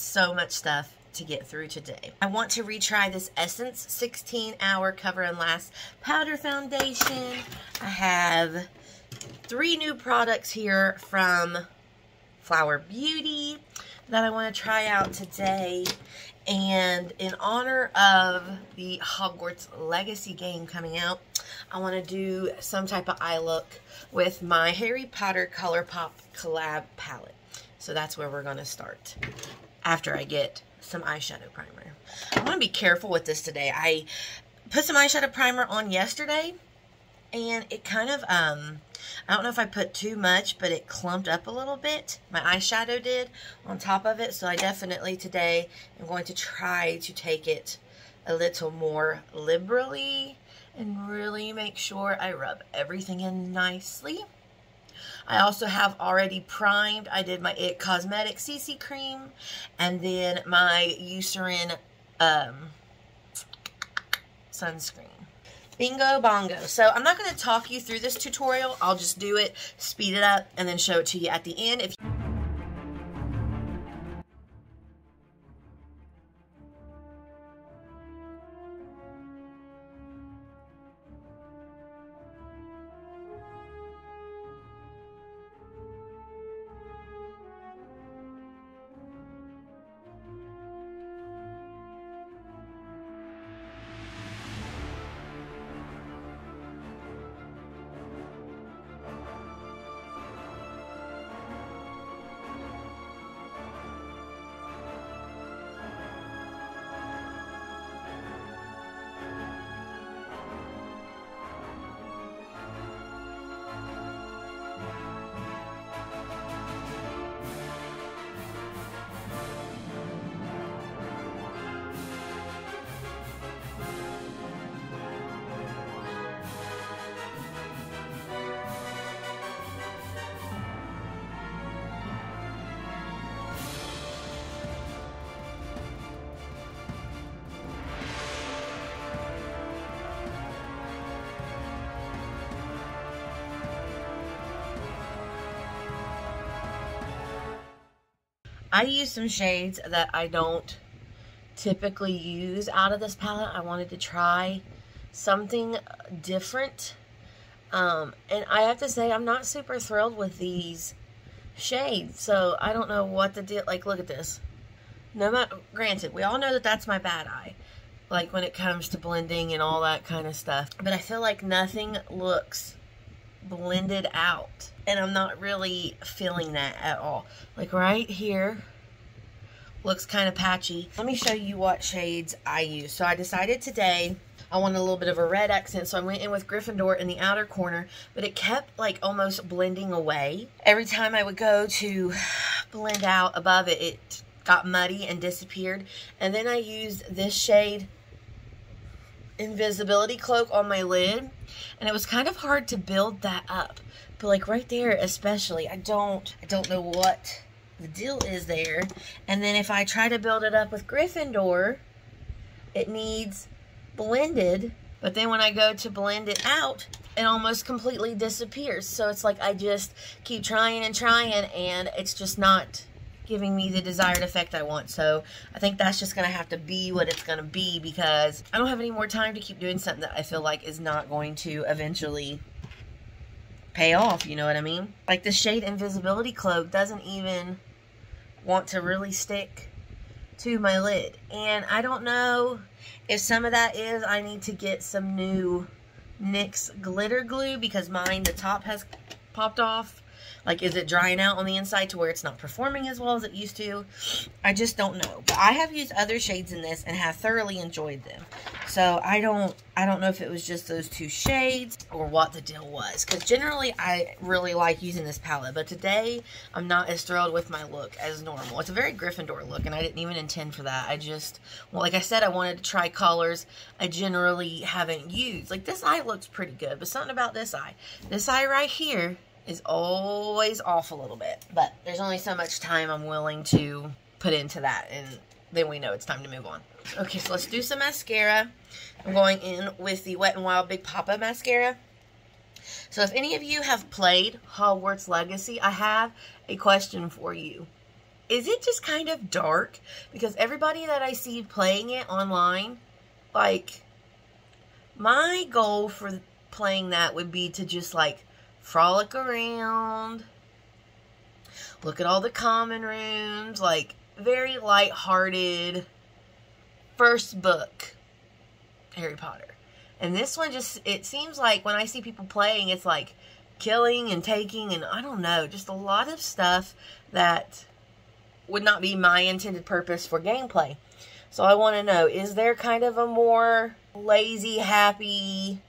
so much stuff to get through today. I want to retry this Essence 16-Hour Cover and Last Powder Foundation. I have 3 new products here from Flower Beauty that I want to try out today. And in honor of the Hogwarts Legacy game coming out, I want to do some type of eye look with my Harry Potter Colourpop collab palette. So that's where we're going to start after I get some eyeshadow primer. I want to be careful with this today. I put some eyeshadow primer on yesterday, and it kind of, I don't know if I put too much, but it clumped up a little bit. My eyeshadow did on top of it. So I definitely today am going to try to take it a little more liberally and really make sure I rub everything in nicely. I also have already primed. I did my It Cosmetics CC cream and then my Eucerien sunscreen. Bingo bongo. So I'm not going to talk you through this tutorial. I'll just do it, speed it up, and then show it to you at the end. I use some shades that I don't typically use out of this palette. I wanted to try something different. And I have to say, I'm not super thrilled with these shades. So I don't know what the deal. Like, look at this. No, granted, we all know that that's my bad eye. Like, when it comes to blending and all that kind of stuff. But I feel like nothing looks blended out, and I'm not really feeling that at all. Like right here looks kind of patchy. Let me show you what shades I use. So I decided today I wanted a little bit of a red accent, so I went in with Gryffindor in the outer corner, but it kept like almost blending away. Every time I would go to blend out above it, it got muddy and disappeared. And then I used this shade, Invisibility Cloak, on my lid, and it was kind of hard to build that up. But like right there especially, I don't know what the deal is there. And then if I try to build it up with Gryffindor, it needs blended, but then when I go to blend it out, it almost completely disappears. So it's like I just keep trying and trying, and it's just not giving me the desired effect I want. So I think that's just going to have to be what it's going to be, because I don't have any more time to keep doing something that I feel like is not going to eventually pay off, you know what I mean? Like the shade Invisibility Cloak doesn't even want to really stick to my lid. And I don't know if some of that is I need to get some new NYX glitter glue, because mine, the top has popped off. Like, is it drying out on the inside to where it's not performing as well as it used to? I just don't know. But I have used other shades in this and have thoroughly enjoyed them. So I don't know if it was just those 2 shades or what the deal was. Because generally I really like using this palette. But today I'm not as thrilled with my look as normal. It's a very Gryffindor look, and I didn't even intend for that. I just, well, like I said, I wanted to try colors I generally haven't used. Like, this eye looks pretty good, but something about this eye right here is always off a little bit. But there's only so much time I'm willing to put into that, and then we know it's time to move on. Okay, so let's do some mascara. I'm going in with the Wet n Wild Big Poppa mascara. So if any of you have played Hogwarts Legacy, I have a question for you. is it just kind of dark? Because everybody that I see playing it online, like, my goal for playing that would be to just, like, frolic around, look at all the common rooms, like, very lighthearted first book Harry Potter. And this one just, it seems like when I see people playing, it's like killing and taking and I don't know, just a lot of stuff that would not be my intended purpose for gameplay. So I want to know, is there kind of a more lazy, happy,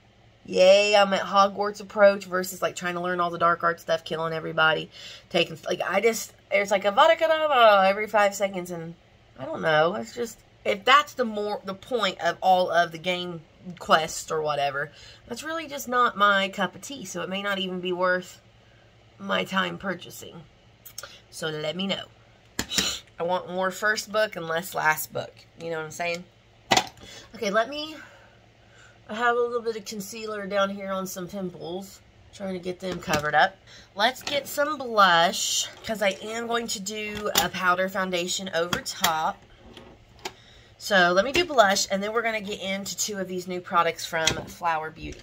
yay, I'm at Hogwarts approach versus like trying to learn all the dark art stuff, killing everybody, taking, like, there's like a Vada every 5 seconds and I don't know, it's just, if that's the point of all of the game quest or whatever, that's really just not my cup of tea, so it may not even be worth my time purchasing. So let me know. I want more first book and less last book. You know what I'm saying? Okay, I have a little bit of concealer down here on some pimples. Trying to get them covered up. Let's get some blush, because I am going to do a powder foundation over top. So let me do blush, and then we're going to get into 2 of these new products from Flower Beauty.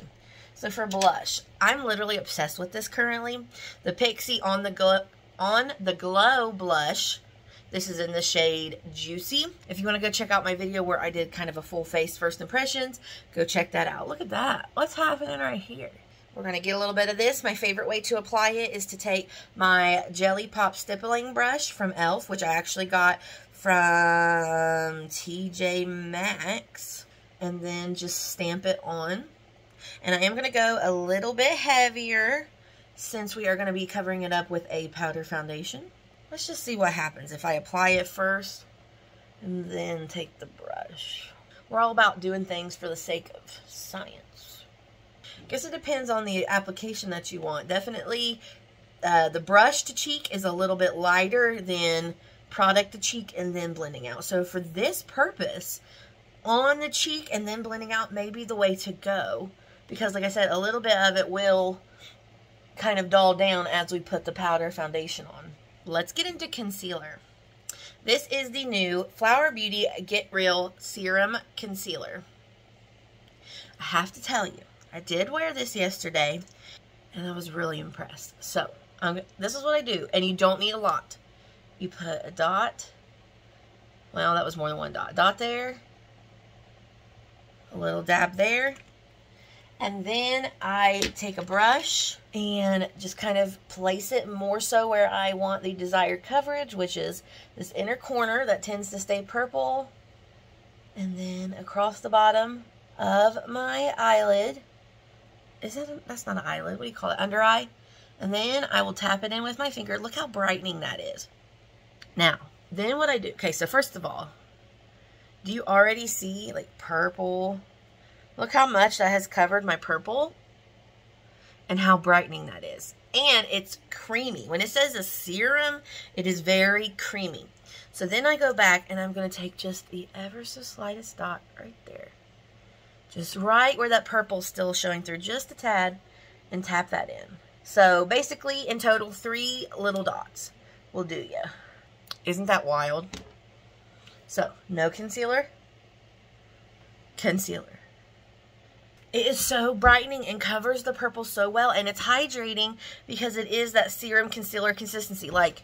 So for blush, I'm literally obsessed with this currently. The Pixi On the Glow blush. This is in the shade Juicy. If you want to go check out my video where I did kind of a full face first impressions, go check that out. Look at that. What's happening right here? We're going to get a little bit of this. My favorite way to apply it is to take my Jelly Pop stippling brush from e.l.f., which I actually got from TJ Maxx, and then just stamp it on. And I am going to go a little bit heavier since we are going to be covering it up with a powder foundation. Let's just see what happens if I apply it first and then take the brush. We're all about doing things for the sake of science. Guess it depends on the application that you want. Definitely the brush to cheek is a little bit lighter than product to cheek and then blending out. So for this purpose, on the cheek and then blending out may be the way to go. Because like I said, a little bit of it will kind of dull down as we put the powder foundation on. Let's get into concealer. This is the new Flower Beauty Get Real Serum Concealer. I have to tell you, I did wear this yesterday and I was really impressed. So, this is what I do, and you don't need a lot. You put a dot, well, that was more than one dot. Dot there, a little dab there, and then I take a brush and just kind of place it more so where I want the desired coverage, which is this inner corner that tends to stay purple, and then across the bottom of my eyelid. That's not an eyelid, what do you call it, under eye? And then I will tap it in with my finger. Look how brightening that is. Now, then what I do, okay, so first of all, do you already see, like, purple? Look how much that has covered my purple and how brightening that is. And it's creamy. When it says a serum, it is very creamy. So then I go back and I'm going to take just the ever so slightest dot right there. Just right where that purple's still showing through just a tad, and tap that in. So basically, in total, 3 little dots will do you. Isn't that wild? So, no concealer. Concealer. It is so brightening and covers the purple so well, and it's hydrating because it is that serum concealer consistency. Like,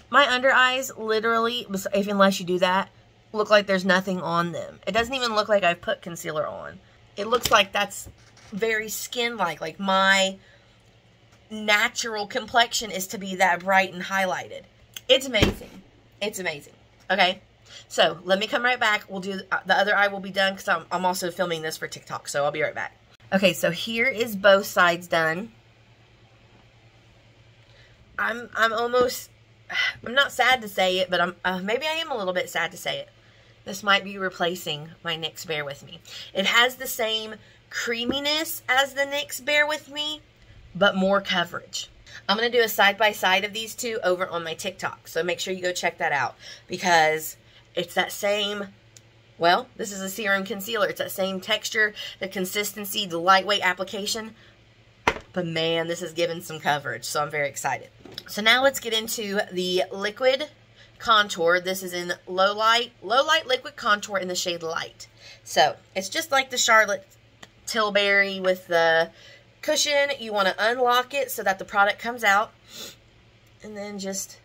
my under eyes literally, unless you do that, look like there's nothing on them. It doesn't even look like I've put concealer on. It looks like that's very skin-like. Like, my natural complexion is to be that bright and highlighted. It's amazing. It's amazing. Okay? So, let me come right back. We'll do, the other eye will be done because I'm also filming this for TikTok, so I'll be right back. Okay, so here is both sides done. I'm not sad to say it, but maybe I am a little bit sad to say it. This might be replacing my NYX Bear With Me. It has the same creaminess as the NYX Bear With Me, but more coverage. I'm going to do a side-by-side of these two over on my TikTok, so make sure you go check that out, because it's that same, well, this is a serum concealer. It's that same texture, the consistency, the lightweight application, but man, this is giving some coverage, so I'm very excited. So now let's get into the liquid contour. This is in low light liquid contour in the shade Light. So it's just like the Charlotte Tilbury with the cushion. You want to unlock it so that the product comes out, and then just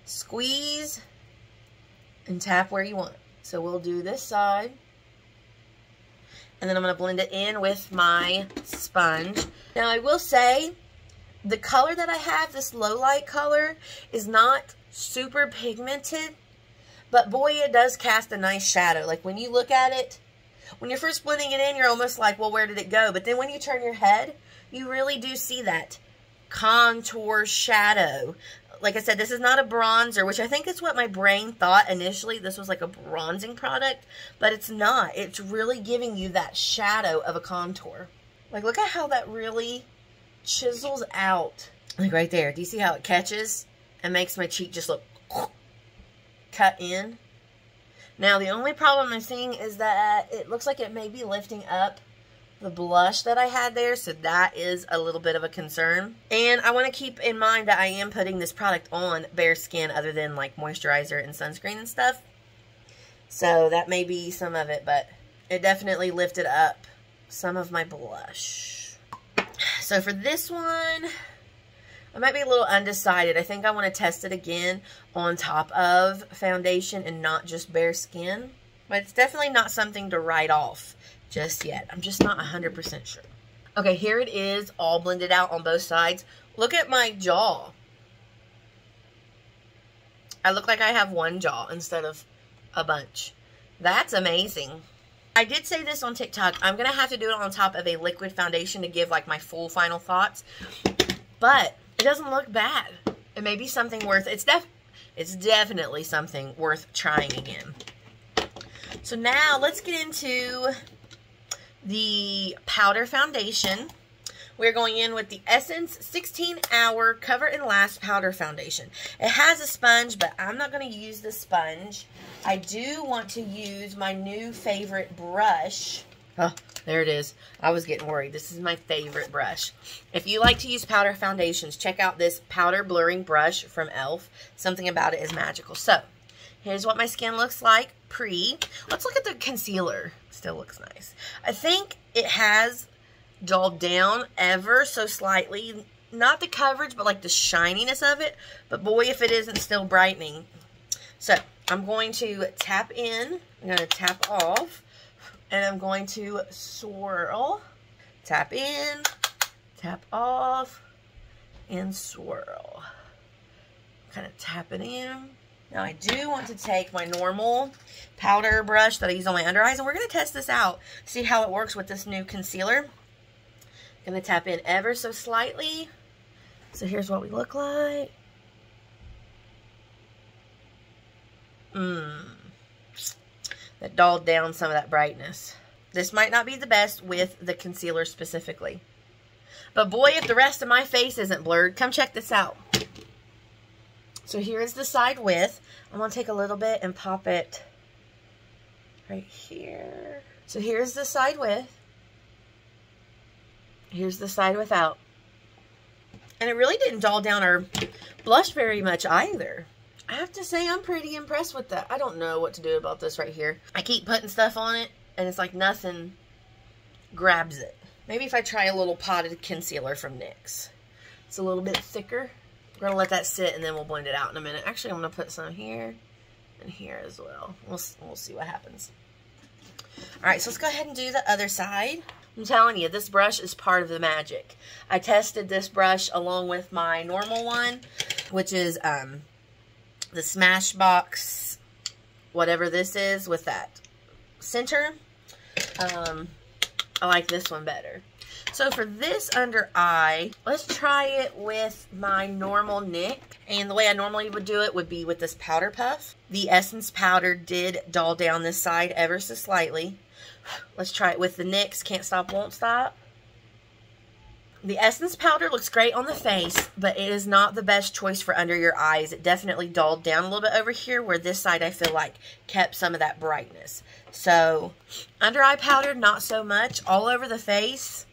squeeze and tap where you want. So we'll do this side, and then I'm going to blend it in with my sponge. Now I will say, the color that I have, this low light color, is not super pigmented, but boy, it does cast a nice shadow. Like when you look at it, when you're first blending it in, you're almost like, well, where did it go? But then when you turn your head, you really do see that contour shadow. Like I said, this is not a bronzer, which I think is what my brain thought initially. This was like a bronzing product, but it's not. It's really giving you that shadow of a contour. Like, look at how that really chisels out. Like right there. Do you see how it catches and makes my cheek just look cut in? Now, the only problem I'm seeing is that it looks like it may be lifting up the blush that I had there, so that is a little bit of a concern. And I want to keep in mind that I am putting this product on bare skin other than like moisturizer and sunscreen and stuff. So that may be some of it, but it definitely lifted up some of my blush. So for this one, I might be a little undecided. I think I want to test it again on top of foundation and not just bare skin. But it's definitely not something to write off just yet. I'm just not 100% sure. Okay, here it is, all blended out on both sides. Look at my jaw. I look like I have one jaw instead of a bunch. That's amazing. I did say this on TikTok. I'm going to have to do it on top of a liquid foundation to give like my full final thoughts. But it doesn't look bad. It may be something worth, it's definitely something worth trying again. So now let's get into the powder foundation. We're going in with the Essence 16-Hour Cover and Last Powder Foundation. It has a sponge, but I'm not going to use the sponge. I do want to use my new favorite brush. Oh, there it is. I was getting worried. This is my favorite brush. If you like to use powder foundations, check out this powder blurring brush from e.l.f. Something about it is magical. So, here's what my skin looks like pre. Let's look at the concealer. Still looks nice. I think it has dulled down ever so slightly. Not the coverage, but like the shininess of it. But boy, if it isn't still brightening. So, I'm going to tap in. I'm going to tap off. And I'm going to swirl. Tap in. Tap off. And swirl. Kind of tap it in. Now, I do want to take my normal powder brush that I use on my under eyes, and we're going to test this out, see how it works with this new concealer. I'm going to tap in ever so slightly. So here's what we look like. That dulled down some of that brightness. This might not be the best with the concealer specifically. But boy, if the rest of my face isn't blurred, come check this out. So here is the side with. I'm going to take a little bit and pop it right here. So here's the side with. Here's the side without. And it really didn't dull down our blush very much either. I have to say I'm pretty impressed with that. I don't know what to do about this right here. I keep putting stuff on it and it's like nothing grabs it. Maybe if I try a little potted concealer from NYX. It's a little bit thicker. We're going to let that sit and then we'll blend it out in a minute. Actually, I'm going to put some here and here as well. We'll see what happens. Alright, so let's go ahead and do the other side. I'm telling you, this brush is part of the magic. I tested this brush along with my normal one, which is the Smashbox, whatever this is, with that center. I like this one better. So for this under eye, let's try it with my normal NYX. And the way I normally would do it would be with this powder puff. The Essence powder did dull down this side ever so slightly. Let's try it with the NYX Can't Stop, Won't Stop. The Essence powder looks great on the face, but it is not the best choice for under your eyes. It definitely dulled down a little bit over here, where this side I feel like kept some of that brightness. So, under eye powder, not so much. All over the face,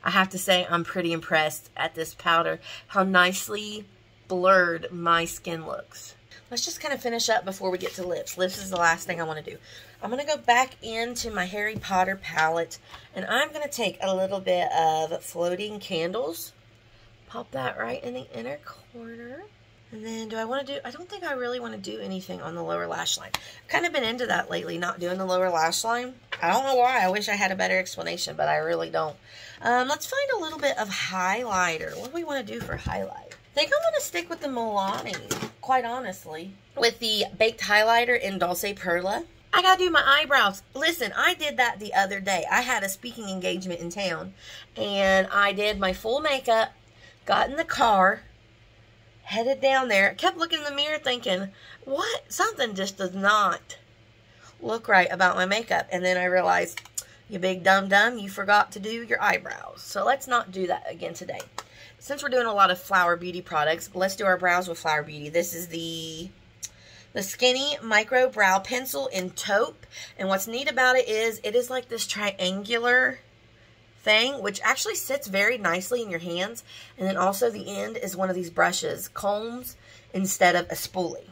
I have to say I'm pretty impressed at this powder, how nicely blurred my skin looks. let's just kind of finish up before we get to lips. Lips is the last thing I want to do. I'm going to go back into my Harry Potter palette, and I'm going to take a little bit of Floating Candles. Pop that right in the inner corner. And then do I want to do, I don't think I really want to do anything on the lower lash line. I've kind of been into that lately, not doing the lower lash line. I don't know why. I wish I had a better explanation, but I really don't. Let's find a little bit of highlighter. What do we want to do for highlight? I think I'm going to stick with the Milani, quite honestly. With the Baked Highlighter in Dulce Perla. I got to do my eyebrows. Listen, I did that the other day. I had a speaking engagement in town, and I did my full makeup, got in the car, headed down there, kept looking in the mirror thinking, what? Something just does not look right about my makeup. And then I realized, you big dum-dum, you forgot to do your eyebrows. So let's not do that again today. Since we're doing a lot of Flower Beauty products, let's do our brows with Flower Beauty. This is the Skinny Micro Brow Pencil in taupe. And what's neat about it is like this triangular thing, which actually sits very nicely in your hands. And then also the end is one of these brushes, combs, instead of a spoolie,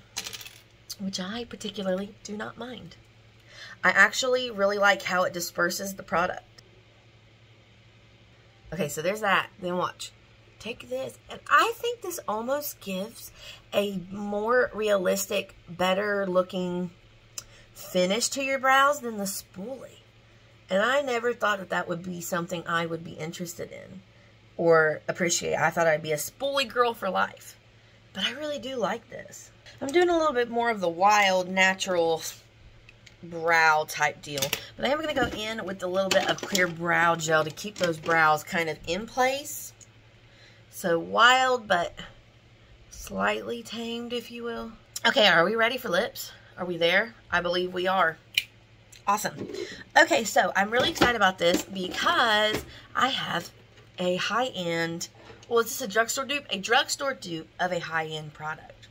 which I particularly do not mind. I actually really like how it disperses the product. Okay, so there's that. Then watch. Take this, and I think this almost gives a more realistic, better looking finish to your brows than the spoolie. And I never thought that would be something I would be interested in or appreciate. I thought I'd be a spoolie girl for life. But I really do like this. I'm doing a little bit more of the wild, natural brow type deal. But I am going to go in with a little bit of clear brow gel to keep those brows kind of in place. So wild, but slightly tamed, if you will. Okay, are we ready for lips? Are we there? I believe we are. Awesome. Okay, so I'm really excited about this because I have a high-end, well, is this a drugstore dupe? A drugstore dupe of a high-end product.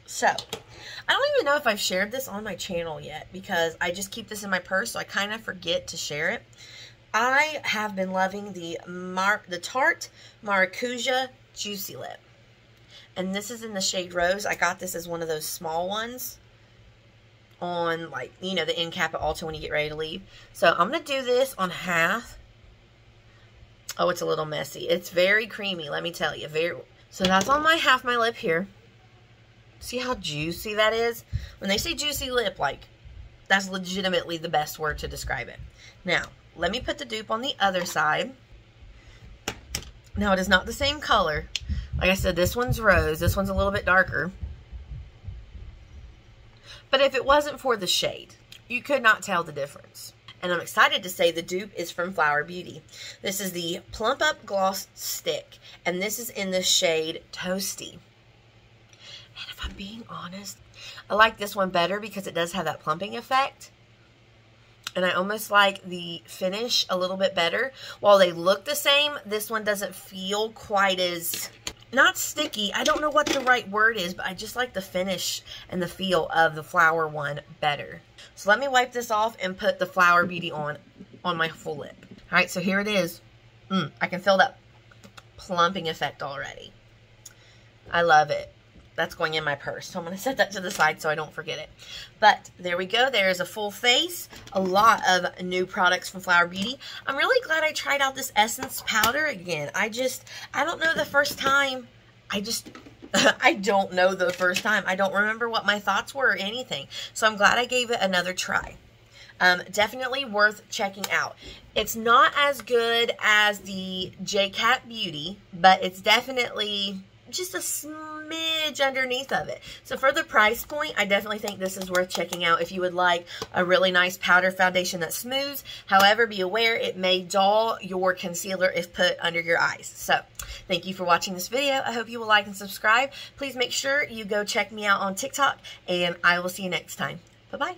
So, I don't even know if I've shared this on my channel yet because I just keep this in my purse, so I kind of forget to share it. I have been loving the Tarte Maracuja Juicy Lip. And this is in the shade Rose. I got this as one of those small ones on, like, you know, the end cap at Ulta when you get ready to leave. So I'm going to do this on half. Oh, it's a little messy. It's very creamy, let me tell you. So that's on my half my lip here. See how juicy that is? When they say juicy lip, like, that's legitimately the best word to describe it. Now, let me put the dupe on the other side. Now, it is not the same color. Like I said, this one's rose. This one's a little bit darker. But if it wasn't for the shade, you could not tell the difference. And I'm excited to say the dupe is from Flower Beauty. This is the Plump Up Gloss Stick. And this is in the shade Toasty. And if I'm being honest, I like this one better because it does have that plumping effect. And I almost like the finish a little bit better. While they look the same, this one doesn't feel quite as, not sticky. I don't know what the right word is, but I just like the finish and the feel of the Flower one better. So let me wipe this off and put the Flower Beauty on my full lip. Alright, so here it is. I can feel that plumping effect already. I love it. That's going in my purse. So I'm going to set that to the side so I don't forget it. But there we go. There is a full face. A lot of new products from Flower Beauty. I'm really glad I tried out this Essence powder again. I don't know the first time. I don't know the first time. I don't remember what my thoughts were or anything. So I'm glad I gave it another try. Definitely worth checking out. It's not as good as the J Cat Beauty, but it's definitely just a smidge underneath of it. So for the price point, I definitely think this is worth checking out if you would like a really nice powder foundation that smooths. However, be aware it may dull your concealer if put under your eyes. So thank you for watching this video. I hope you will like and subscribe. Please make sure you go check me out on TikTok, and I will see you next time. Bye-bye.